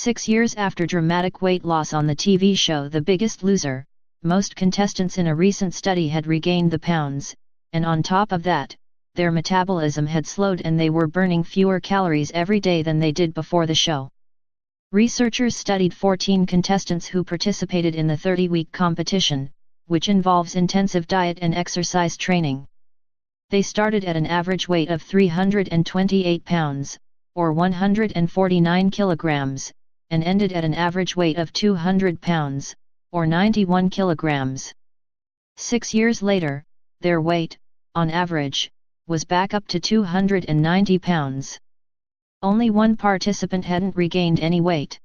6 years after dramatic weight loss on the TV show The Biggest Loser, most contestants in a recent study had regained the pounds, and on top of that, their metabolism had slowed and they were burning fewer calories every day than they did before the show. Researchers studied 14 contestants who participated in the 30-week competition, which involves intensive diet and exercise training. They started at an average weight of 328 pounds, or 149 kilograms, and ended at an average weight of 200 pounds, or 91 kilograms. 6 years later, their weight, on average, was back up to 290 pounds. Only one participant hadn't regained any weight.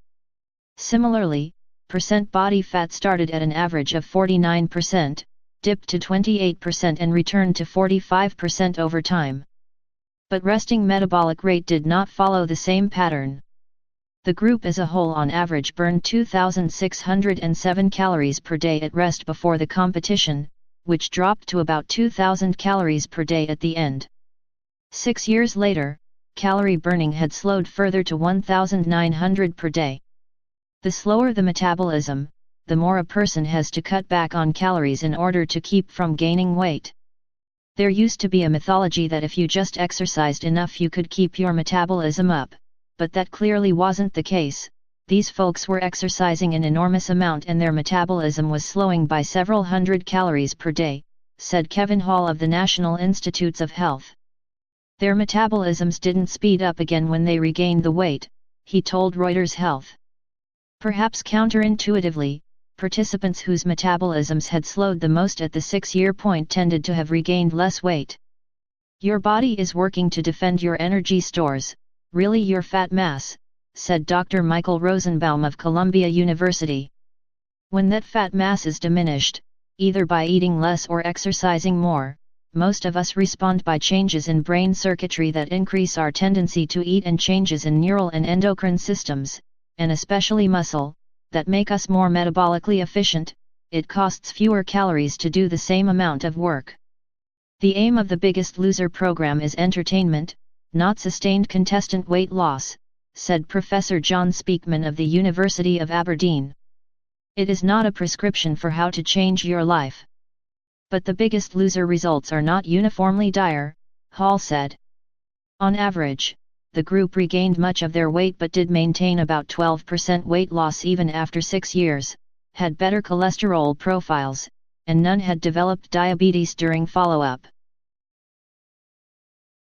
Similarly, percent body fat started at an average of 49%, dipped to 28% and returned to 45% over time. But resting metabolic rate did not follow the same pattern. The group as a whole on average burned 2,607 calories per day at rest before the competition, which dropped to about 2,000 calories per day at the end. 6 years later, calorie burning had slowed further to 1,900 per day. The slower the metabolism, the more a person has to cut back on calories in order to keep from gaining weight. There used to be a mythology that if you just exercised enough you could keep your metabolism up, but that clearly wasn't the case. These folks were exercising an enormous amount and their metabolism was slowing by several hundred calories per day, said Kevin Hall of the National Institutes of Health. Their metabolisms didn't speed up again when they regained the weight, he told Reuters Health. Perhaps counterintuitively, participants whose metabolisms had slowed the most at the 6-year point tended to have regained less weight. Your body is working to defend your energy stores, really your fat mass, said Dr. Michael Rosenbaum of Columbia University. When that fat mass is diminished, either by eating less or exercising more, most of us respond by changes in brain circuitry that increase our tendency to eat and changes in neural and endocrine systems, and especially muscle, that make us more metabolically efficient. It costs fewer calories to do the same amount of work. The aim of the Biggest Loser program is entertainment, not sustained contestant weight loss, said Professor John Speakman of the University of Aberdeen. It is not a prescription for how to change your life. But the Biggest Loser results are not uniformly dire, Hall said. On average, the group regained much of their weight but did maintain about 12% weight loss even after 6 years, had better cholesterol profiles, and none had developed diabetes during follow-up.